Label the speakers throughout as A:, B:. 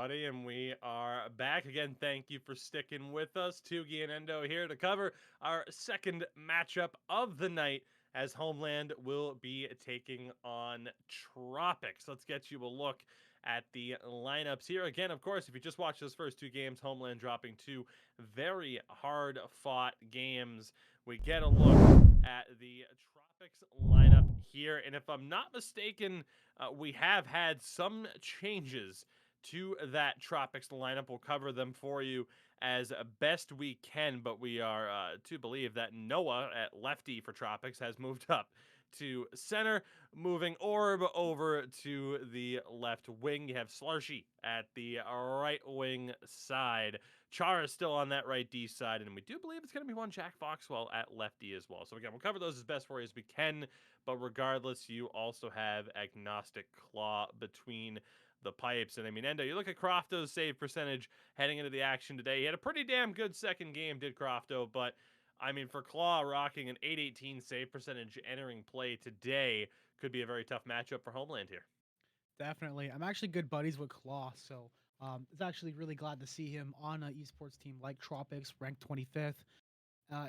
A: everybody, and we are back again. Thank you for sticking with us. Tugi and Endo here to cover our second matchup of the night as Homeland will be taking on Tropics. Let's get you a look at the lineups here. Again, of course, if you just watched those first two games, Homeland dropping two very hard-fought games. We get a look at the Tropics lineup here, and if I'm not mistaken, we have had some changes to that Tropics lineup. We'll cover them for you as best we can, but we are to believe that Noah at lefty for Tropics has moved up to center, moving Orb over to the left wing. You have Shlarchey at the right wing side. Chara is still on that right D side, and we do believe it's going to be one Jack Foxwell at lefty as well. So again, we'll cover those as best for you as we can, but regardless, you also have Agnostic Claw between the pipes. And I mean, Endo, you look at Crofto's save percentage heading into the action today. He had a pretty damn good second game, did Crofto, but I mean, for Claw rocking an 818 save percentage entering play today could be a very tough matchup for Homeland here.
B: Definitely. I'm actually good buddies with Claw, so it's actually really glad to see him on an esports team like Tropics, ranked 25th.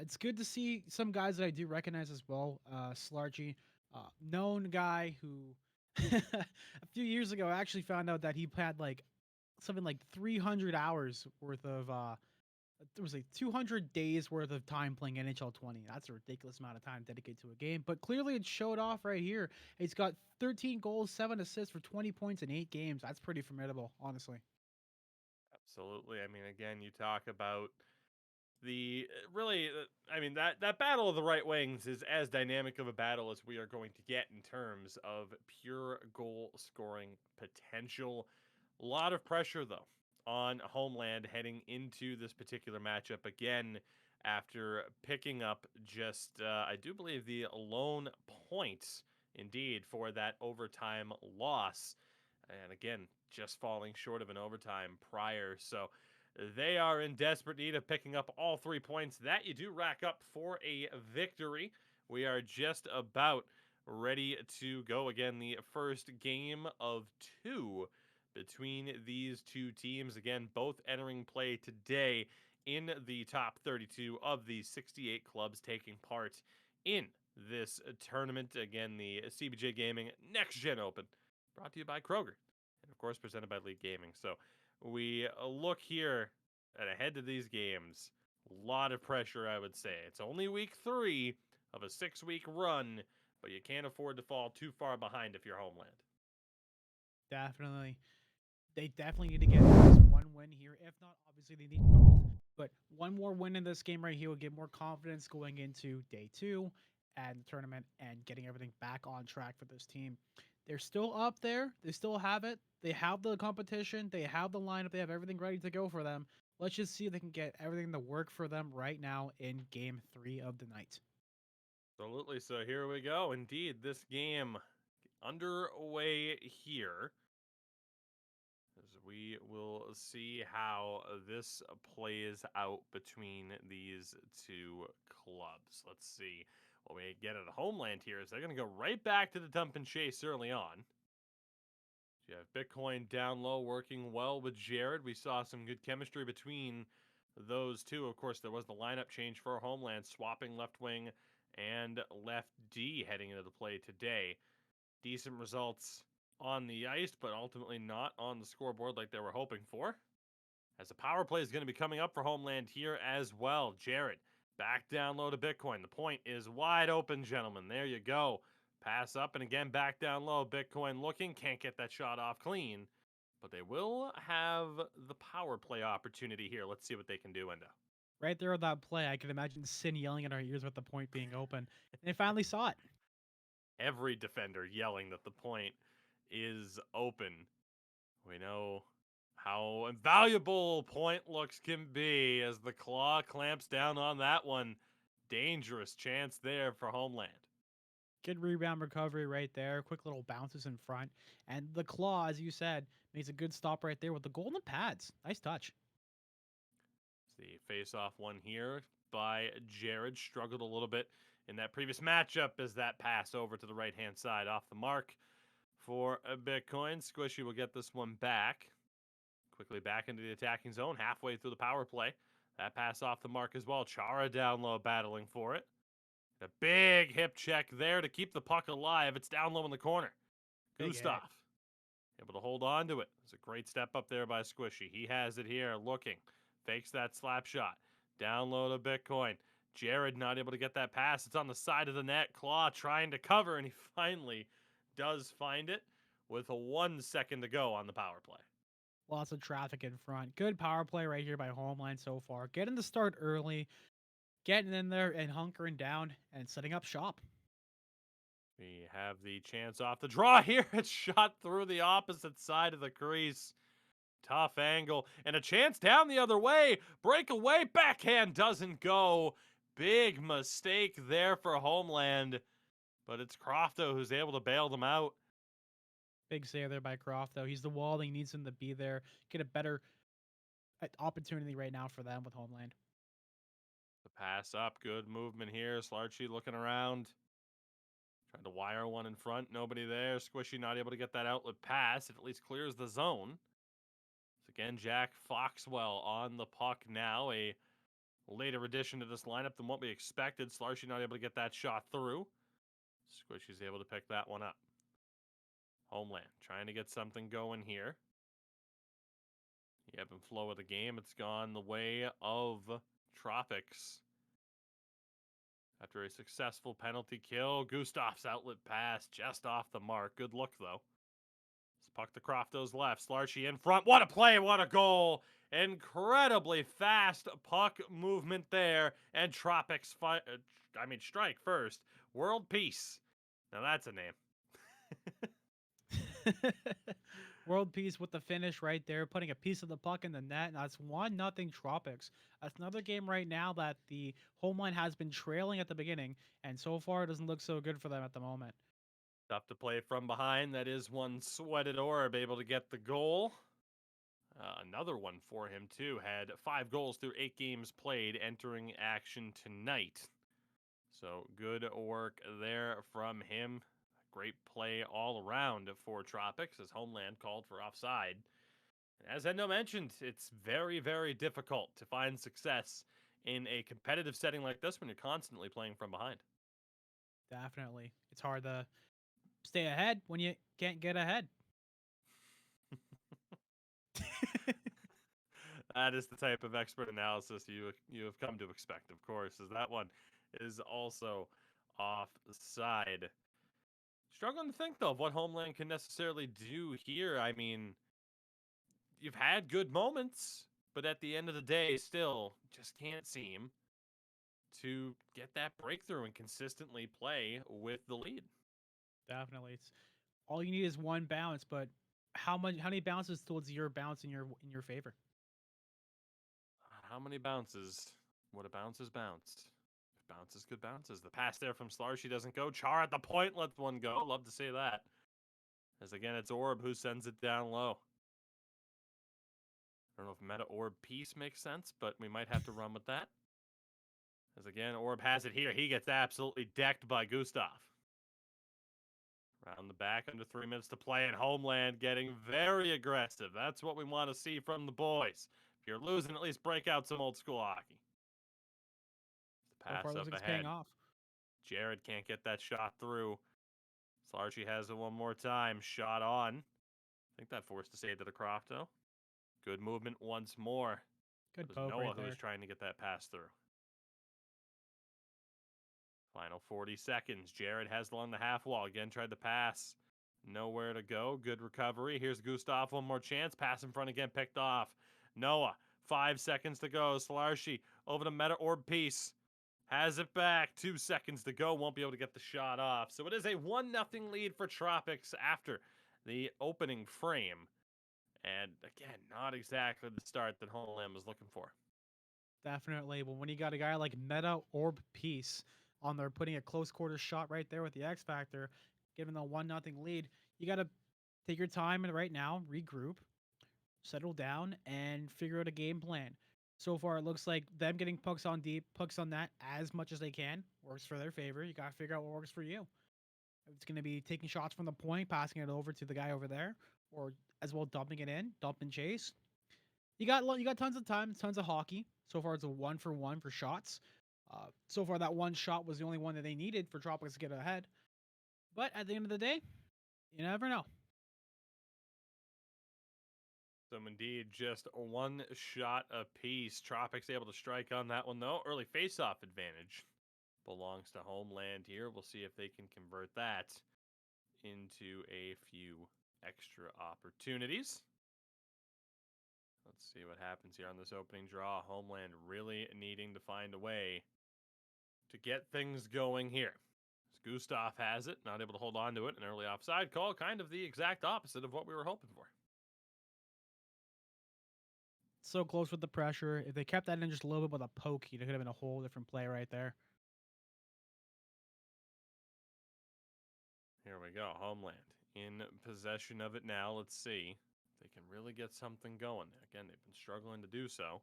B: It's good to see some guys that I do recognize as well. Shlarchey, known guy who a few years ago I actually found out that he had like something like 300 hours worth of there was like 200 days worth of time playing NHL 20. That's a ridiculous amount of time dedicated to a game, but clearly it showed off right here. He's got 13 goals, 7 assists for 20 points in 8 games. That's pretty formidable, honestly.
A: Absolutely. I mean, again, you talk about the really, I mean, that battle of the right wings is as dynamic of a battle as we are going to get in terms of pure goal scoring potential. A lot of pressure, though, on Homeland heading into this particular matchup again after picking up just, I do believe, the lone points indeed for that overtime loss. And again, just falling short of an overtime prior. So they are in desperate need of picking up all 3 points that you do rack up for a victory. We are just about ready to go again. The first game of two between these two teams. Again, both entering play today in the top 32 of the 68 clubs taking part in this tournament. Again, the CBJ Gaming Next Gen Open, brought to you by Kroger, and of course presented by League Gaming. So we look here at ahead to these games. A lot of pressure, I would say. It's only week 3 of a 6-week run, but you can't afford to fall too far behind if you're Homeland.
B: Definitely. They definitely need to get at least one win here. If not, obviously they need both. But one more win in this game right here will get more confidence going into day 2 and the tournament and getting everything back on track for this team. They're still up there. They still have it. They have the competition. They have the lineup. They have everything ready to go for them. Let's just see if they can get everything to work for them right now in game 3 of the night.
A: Absolutely. So here we go. Indeed, this game underway here. As we will see how this plays out between these two clubs. Let's see what we get at Homeland here is they're going to go right back to the dump and chase early on. You have Bitcoin down low working well with Jared. We saw some good chemistry between those two. Of course, there was the lineup change for Homeland, swapping left wing and left D heading into the play today. Decent results on the ice, but ultimately not on the scoreboard like they were hoping for. As the power play is going to be coming up for Homeland here as well. Jared back down low to Bitcoin. The point is wide open, gentlemen. There you go. Pass up and again back down low. Bitcoin looking. Can't get that shot off clean. But they will have the power play opportunity here. Let's see what they can do, Endo.
B: Right there on that play, I can imagine Sin yelling in our ears with the point being open. And they finally saw it.
A: Every defender yelling that the point is open. We know how invaluable point looks can be as the claw clamps down on that one. Dangerous chance there for Homeland.
B: Good rebound recovery right there. Quick little bounces in front. And the claw, as you said, makes a good stop right there with the golden pads. Nice touch.
A: The face-off one here by Jared struggled a little bit in that previous matchup as that pass over to the right-hand side off the mark for a Bitcoin. Squishy will get this one back. quickly back into the attacking zone, halfway through the power play. That pass off the mark as well. Chara down low battling for it. A big hip check there to keep the puck alive. It's down low in the corner.
B: Big hit.
A: Gustav able to hold on to it. It's a great step up there by Squishy. He has it here, looking. Fakes that slap shot. Down low to Bitcoin. Jared not able to get that pass. It's on the side of the net. Claw trying to cover, and he finally does find it with a 1 second to go on the power play.
B: Lots of traffic in front. Good power play right here by Homeland so far. Getting the start early, getting in there and hunkering down and setting up shop.
A: We have the chance off the draw here. It's shot through the opposite side of the crease. Tough angle and a chance down the other way. Breakaway backhand doesn't go. Big mistake there for Homeland, but it's Crofto who's able to bail them out.
B: Big save there by Croft, though. He's the wall. He needs him to be there. Get a better opportunity right now for them with Homeland.
A: The pass up. Good movement here. Shlarchey looking around. Trying to wire one in front. Nobody there. Squishy not able to get that outlet pass. It at least clears the zone. So again, Jack Foxwell on the puck now. A later addition to this lineup than what we expected. Shlarchey not able to get that shot through. Squishy's able to pick that one up. Homeland trying to get something going here. The ebb and flow of the game. It's gone the way of Tropics. After a successful penalty kill, Gustav's outlet pass just off the mark. Good look, though. It's puck to Crofto's left. Shlarchey in front. What a play. What a goal. Incredibly fast puck movement there. And Tropics strike first. World Peace. Now that's a name.
B: World Peace with the finish right there, putting a piece of the puck in the net. And that's 1-0 Tropics. That's another game right now that the Homeland has been trailing at the beginning, and so far it doesn't look so good for them at the moment.
A: Tough to play from behind. That is one sweated Orb able to get the goal. Another one for him, too. Had 5 goals through 8 games played entering action tonight. So good work there from him. Great play all around for Tropics as Homeland called for offside. As Endo mentioned, it's very, very difficult to find success in a competitive setting like this when you're constantly playing from behind.
B: Definitely. It's hard to stay ahead when you can't get ahead.
A: That is the type of expert analysis you have come to expect, of course, as that one is also offside. Struggling to think, though, of what Homeland can necessarily do here. I mean, you've had good moments, but at the end of the day, still just can't seem to get that breakthrough and consistently play with the lead.
B: Definitely. It's all you need is one bounce, but how many bounces towards your bounce in your favor?
A: How many bounces would a bounces bounce? If bounces could bounces. The pass there from Shlarchey doesn't go. Char at the point lets one go. Love to see that. As again, it's Orb who sends it down low. I don't know if meta Orb piece makes sense, but we might have to run with that. As again, Orb has it here. He gets absolutely decked by Gustav. Around the back, under 3 minutes to play, and Homeland getting very aggressive. That's what we want to see from the boys. If you're losing, at least break out some old school hockey. The
B: So far,
A: pass
B: looks
A: up
B: like it's paying
A: ahead.
B: off.
A: Jared can't get that shot through. Shlarchey has it one more time. Shot on. I think that forced a save to the Crofto. Good movement once more.
B: Good
A: It was
B: poke
A: Noah
B: right
A: who was
B: there.
A: trying to get that pass through. Final 40 seconds. Jared has along the half wall. Again, tried to pass. Nowhere to go. Good recovery. Here's Gustav. One more chance. Pass in front again. Picked off. Noah. 5 seconds to go. Shlarchey over to Meta Orb Piece. Has it back. 2 seconds to go. Won't be able to get the shot off. So it is a 1-0 lead for Tropics after the opening frame. And again, not exactly the start that Homeland was looking for.
B: Definitely. But when you got a guy like Meta Orb Peace on there putting a close quarter shot right there with the X Factor, giving the 1-0 lead, you got to take your time and right now regroup, settle down, and figure out a game plan. So far, it looks like them getting pucks on deep, pucks on that as much as they can works for their favor. You got to figure out what works for you. If it's going to be taking shots from the point, passing it over to the guy over there, or as well dumping it in, dump and chase. You got tons of time, tons of hockey. So far, it's a 1-for-1 for shots. So far, that one shot was the only one that they needed for Tropics to get ahead. But at the end of the day, you never know.
A: So indeed, just one shot apiece. Tropics able to strike on that one though. Early face-off advantage belongs to Homeland here. We'll see if they can convert that into a few extra opportunities. Let's see what happens here on this opening draw. Homeland really needing to find a way to get things going here. As Gustav has it, not able to hold on to it. An early offside call, kind of the exact opposite of what we were hoping for.
B: So close with the pressure. If they kept that in just a little bit with a poke, it could have been a whole different play right there.
A: Here we go. Homeland in possession of it now. Let's see if they can really get something going. Again, they've been struggling to do so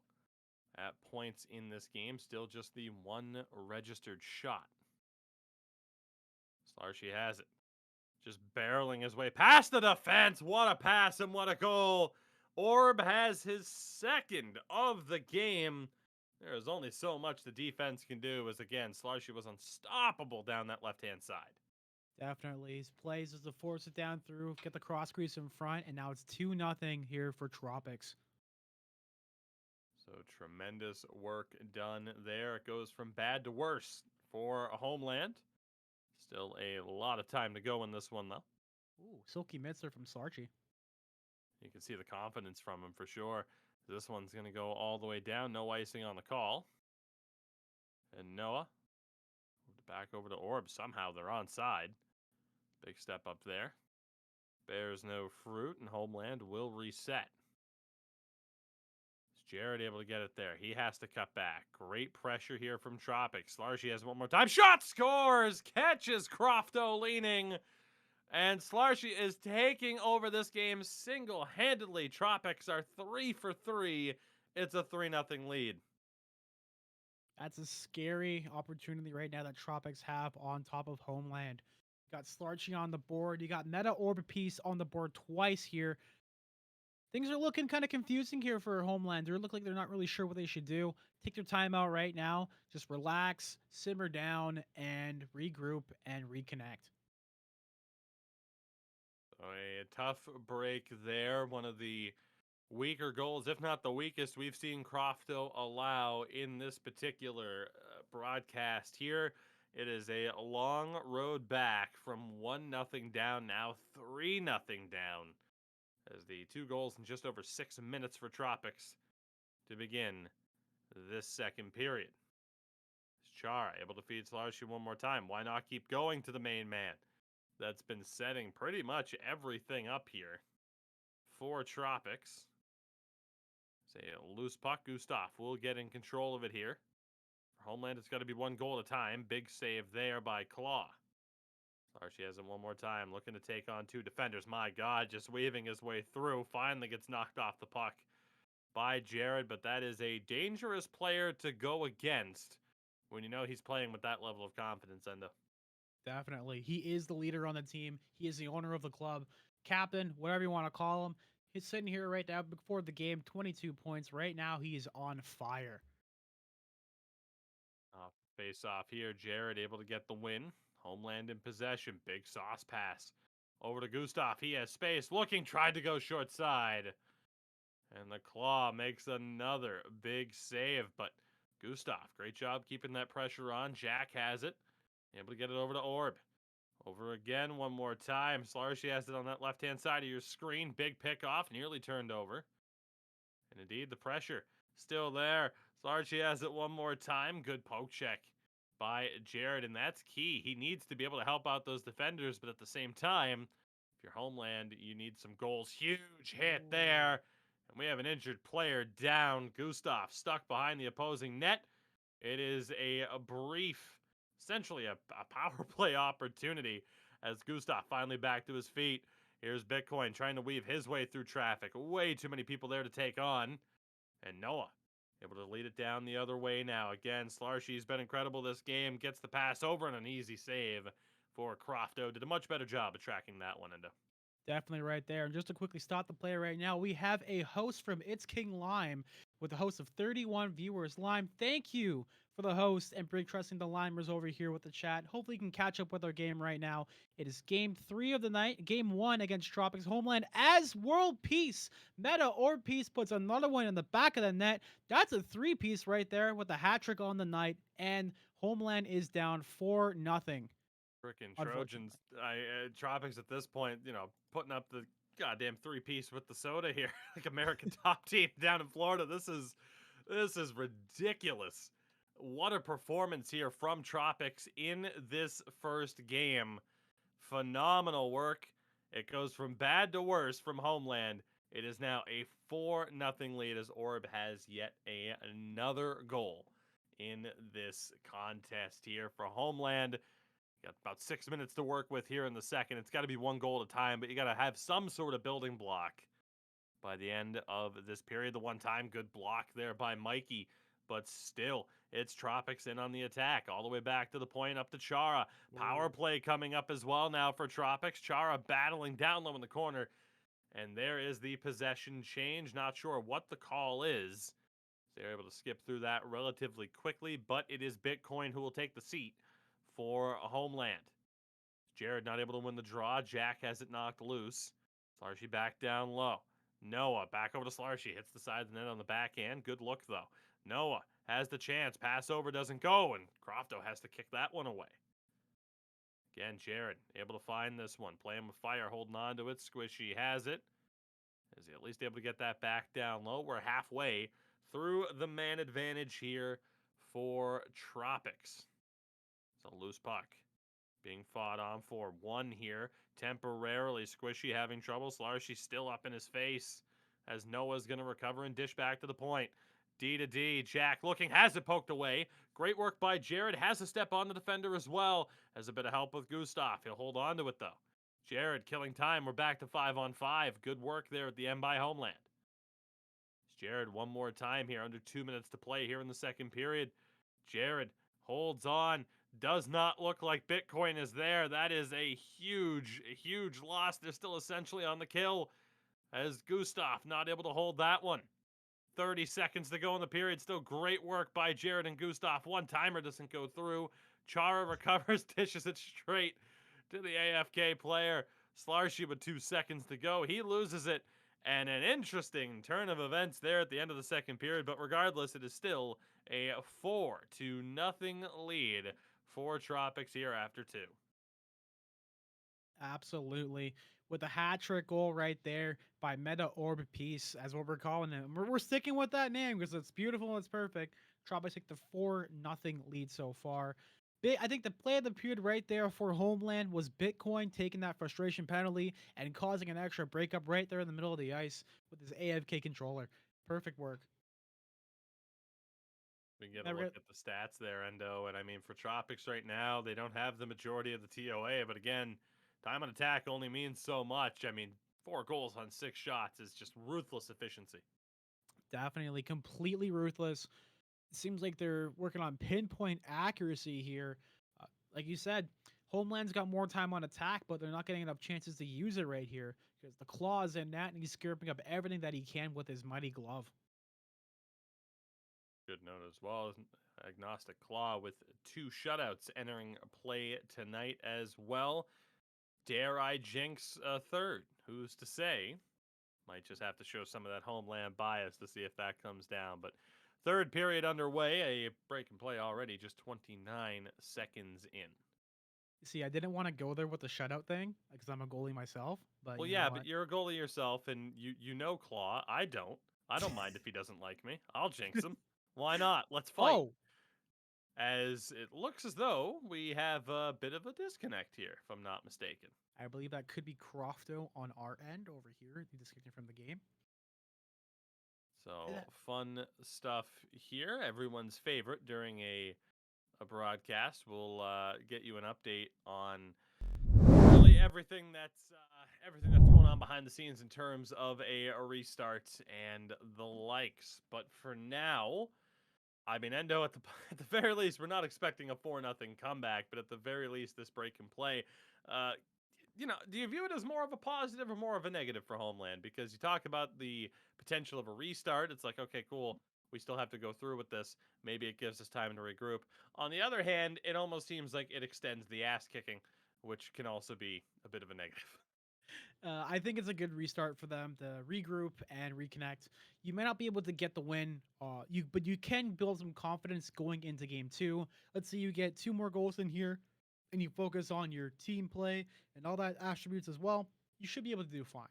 A: at points in this game. Still just the one registered shot. Shlarchey has it. Just barreling his way past the defense. What a pass and what a goal. Orb has his second of the game. There is only so much the defense can do as, again, Shlarchey was unstoppable down that left-hand side.
B: Definitely. His plays is to force it down through, get the cross crease in front, and now it's 2-0 here for Tropics.
A: So tremendous work done there. It goes from bad to worse for Homeland. Still a lot of time to go in this one, though.
B: Ooh, silky mitts from Shlarchey.
A: You can see the confidence from him for sure. This one's going to go all the way down. No icing on the call. And Noah moved it back over to Orb. Somehow they're onside. Big step up there. Bears no fruit, and Homeland will reset. Is Jared able to get it there? He has to cut back. Great pressure here from Tropics. Shlarchey has one more time. Shot scores! Catches Crofto leaning. And Shlarchey is taking over this game single-handedly. Tropics are 3 for 3. It's a 3-0 lead.
B: That's a scary opportunity right now that Tropics have on top of Homeland. You got Shlarchey on the board. You got Meta Orb piece on the board twice here. Things are looking kind of confusing here for Homeland. They look like they're not really sure what they should do. Take their time out right now. Just relax, simmer down, and regroup and reconnect.
A: So a tough break there. One of the weaker goals, if not the weakest, we've seen Crofto allow in this particular broadcast here. It is a long road back from 1-0 down, now 3-0 down, as the 2 goals in just over 6 minutes for Tropics to begin this second period. Chara able to feed Shlarchey one more time. Why not keep going to the main man? That's been setting pretty much everything up here for Tropics. Say a loose puck. Gustav will get in control of it here. For Homeland, it's got to be one goal at a time. Big save there by Claw. Shlarchey has him one more time, looking to take on 2 defenders. My God, just weaving his way through. Finally gets knocked off the puck by Jared, but that is a dangerous player to go against when you know he's playing with that level of confidence, Endo.
B: Definitely. He is the leader on the team. He is the owner of the club, captain, whatever you want to call him. He's sitting here right now before the game, 22 points. Right now, he is on fire.
A: Face off here. Jared able to get the win. Homeland in possession. Big sauce pass. Over to Gustav. He has space. Looking. Tried to go short side. And the Claw makes another big save. But Gustav, great job keeping that pressure on. Jack has it. Able to get it over to Orb. Over again one more time. Shlarchey has it on that left-hand side of your screen. Big pick off. Nearly turned over. And indeed, the pressure still there. Shlarchey has it one more time. Good poke check by Jared, and that's key. He needs to be able to help out those defenders, but at the same time, if you're Homeland, you need some goals. Huge hit there. And we have an injured player down. Gustav stuck behind the opposing net. It is a brief, essentially a power play opportunity as Gustav finally back to his feet. Here's Bitcoin trying to weave his way through traffic. Way too many people there to take on. And Noah able to lead it down the other way now. Again, Shlarchey's been incredible this game. Gets the pass over and an easy save for Crofto. Did a much better job of tracking that one into.
B: Definitely right there. And just to quickly stop the play right now, we have a host from It's King Lime with a host of 31 viewers. Lime, thank you for the host and for trusting the Limers over here with the chat. Hopefully, you can catch up with our game right now. It is game 3 of the night, game 1 against Tropics Homeland as World Peace. Meta or Peace puts another one in the back of the net. That's a 3-piece right there with a hat trick on the night. And Homeland is down 4-0.
A: Freaking
B: Unfortunately.
A: Trojans. Tropics at this point, putting up the goddamn 3-piece with the soda here, like American top team down in Florida. This is ridiculous. What a performance here from Tropics in this first game. Phenomenal work. It goes from bad to worse from Homeland. It is now a 4-0 lead as Orb has yet another goal in this contest here for Homeland. Got about 6 minutes to work with here in the second. It's got to be one goal at a time, but you got to have some sort of building block by the end of this period. The one time, good block there by Mikey, but still, it's Tropics in on the attack, all the way back to the point, up to Chara. Power play coming up as well now for Tropics. Chara battling down low in the corner, and there is the possession change. Not sure what the call is. They're able to skip through that relatively quickly, but it is Bitcoin who will take the seat for Homeland. Jared not able to win the draw. Jack has it knocked loose. Shlarchey back down low. Noah back over to Shlarchey. Hits the side of the net on the backhand. Good look, though. Noah has the chance. Pass over doesn't go, and Crofto has to kick that one away. Again, Jared able to find this one. Playing with fire, holding on to it. Squishy has it. Is he at least able to get that back down low? We're halfway through the man advantage here for Tropics. It's a loose puck being fought on for one here. Temporarily, Squishy having trouble. Shlarchey still up in his face as Noah's going to recover and dish back to the point. D to D. Jack looking, has it poked away. Great work by Jared. Has a step on the defender as well. Has a bit of help with Gustav. He'll hold on to it, though. Jared killing time. We're back to 5-on-5. Good work there at the end by Homeland. Jared one more time here. Under 2 minutes to play here in the second period. Jared holds on. Does not look like Bitcoin is there. That is a huge, huge loss. They're still essentially on the kill as Gustav not able to hold that one. 30 seconds to go in the period. Still great work by Jared and Gustav. One timer doesn't go through. Chara recovers, dishes it straight to the AFK player. Shlarchey with 2 seconds to go. He loses it. And an interesting turn of events there at the end of the second period. But regardless, it is still a 4-0 lead for Tropics here after 2.
B: Absolutely. With a hat trick goal right there by Meta Orb Peace, as what we're calling it. We're sticking with that name because it's beautiful and it's perfect. Tropics take the 4-0 lead so far. I think the play of the period right there for Homeland was Bitcoin taking that frustration penalty and causing an extra breakup right there in the middle of the ice with his AFK controller. Perfect work.
A: We get a look at the stats there, Endo. And I mean, for Tropics right now, they don't have the majority of the TOA. But again, time on attack only means so much. I mean, 4 goals on 6 shots is just ruthless efficiency.
B: Definitely completely ruthless. It seems like they're working on pinpoint accuracy here. Like you said, Homeland's got more time on attack, but they're not getting enough chances to use it right here because the claw's in that and he's scraping up everything that he can with his mighty glove.
A: Good note as well. Agnostic Claw with 2 shutouts entering play tonight as well. Dare I jinx a third? Who's to say? Might just have to show some of that Homeland bias to see if that comes down. But third period underway. A break and play already, just 29 seconds in.
B: See, I didn't want to go there with the shutout thing because I'm a goalie myself. But
A: Well,
B: you know
A: yeah,
B: what?
A: but you're a goalie yourself, and you know Claw. I don't. I don't mind if he doesn't like me. I'll jinx him. Why not? Let's fight.
B: Oh,
A: As it looks as though we have a bit of a disconnect here, if I'm not mistaken.
B: I believe that could be Crofto on our end over here, disconnecting from the game.
A: So fun stuff here. Everyone's favorite during a broadcast. We'll get you an update on really everything that's going on behind the scenes in terms of a restart and the likes. But for now, I mean, Endo, at the very least, we're not expecting a 4-0 comeback, but at the very least, this break and play do you view it as more of a positive or more of a negative for Homeland? Because you talk about the potential of a restart. It's like, okay, cool. We still have to go through with this. Maybe it gives us time to regroup. On the other hand, it almost seems like it extends the ass kicking, which can also be a bit of a negative.
B: I think it's a good restart for them to regroup and reconnect. You may not be able to get the win, but you can build some confidence going into game two. Let's say you get 2 more goals in here, and you focus on your team play and all that attributes as well. You should be able to do fine.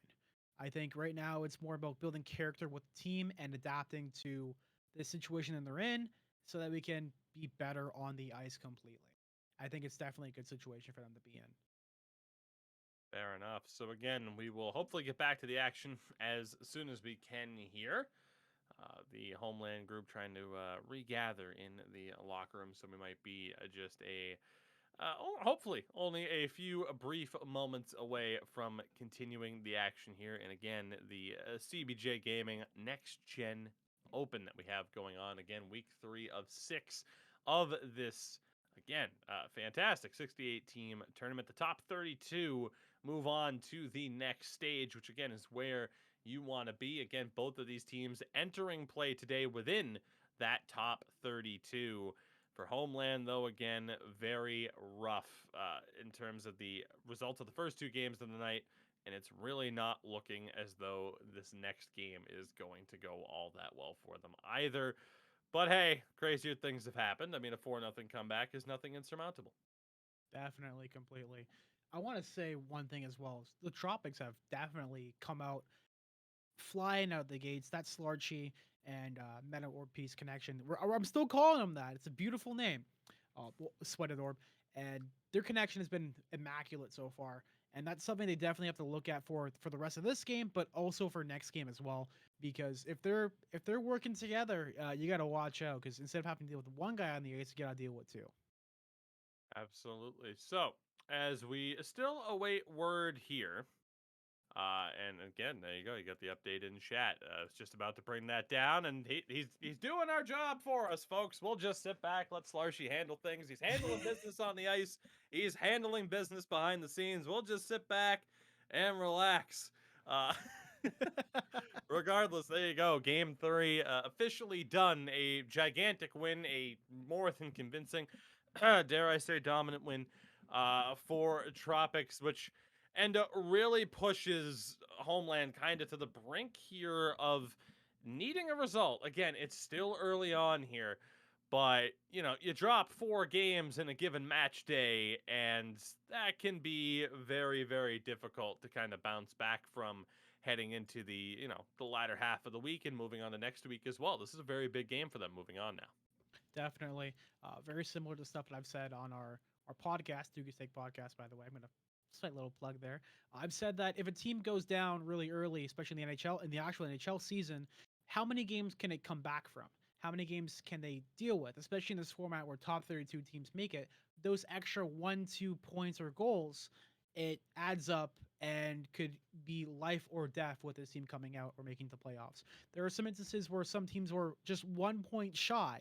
B: I think right now it's more about building character with the team and adapting to the situation that they're in, so that we can be better on the ice completely. I think it's definitely a good situation for them to be in.
A: Fair enough. So again, we will hopefully get back to the action as soon as we can here. The Homeland group trying to regather in the locker room, so we might be just hopefully only a few brief moments away from continuing the action here. And again, the CBJ Gaming Next Gen Open that we have going on. Again, week 3 of 6 of this, again, fantastic 68 team tournament. The top 32 move on to the next stage, which again is where you want to be. Again, both of these teams entering play today within that top 32. For Homeland, though, again, very rough in terms of the results of the first 2 games of the night, and it's really not looking as though this next game is going to go all that well for them either. But hey, crazier things have happened. I mean, a 4-0 comeback is nothing insurmountable.
B: Definitely, completely. I want to say one thing as well. The Tropics have definitely come out flying out the gates. That Shlarchey and Meta Orb Piece connection. I'm still calling them that. It's a beautiful name. Sweated Orb. And their connection has been immaculate so far. And that's something they definitely have to look at for the rest of this game, but also for next game as well. Because if they're working together, you got to watch out. Because instead of having to deal with one guy on the ice, you got to deal with two.
A: Absolutely. So, as we still await word here, and again, there you go. You got the update in chat. I was just about to bring that down, and he's doing our job for us, folks. We'll just sit back, let Shlarchey handle things. He's handling business on the ice. He's handling business behind the scenes. We'll just sit back and relax. Uh, regardless, there you go. Game 3 officially done. A gigantic win, a more than convincing, dare I say, dominant win for Tropics, which really pushes Homeland kind of to the brink here of needing a result. Again, it's still early on here, but you drop 4 games in a given match day, and that can be very, very difficult to kind of bounce back from heading into the latter half of the week and moving on to next week as well. This is a very big game for them moving on now.
B: Definitely. Very similar to stuff that I've said on our podcast, Doogie Steak podcast, by the way. I'm going to slight little plug there. I've said that if a team goes down really early, especially in the NHL, in the actual NHL season, how many games can it come back from? How many games can they deal with, especially in this format where top 32 teams make it? Those extra 1-2 points or goals, it adds up and could be life or death with this team coming out or making the playoffs. There are some instances where some teams were just 1 point shy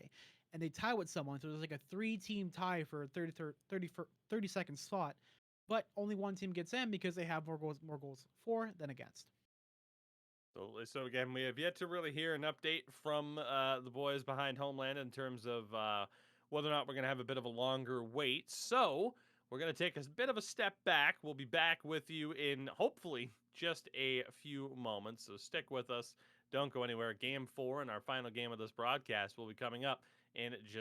B: and they tie with someone. So there's like a 3-team tie for a 30 second spot, but only one team gets in because they have more goals for than against.
A: So again, we have yet to really hear an update from the boys behind Homeland in terms of whether or not we're going to have a bit of a longer wait. So we're going to take a bit of a step back. We'll be back with you in hopefully just a few moments. So stick with us. Don't go anywhere. Game 4 and our final game of this broadcast will be coming up in just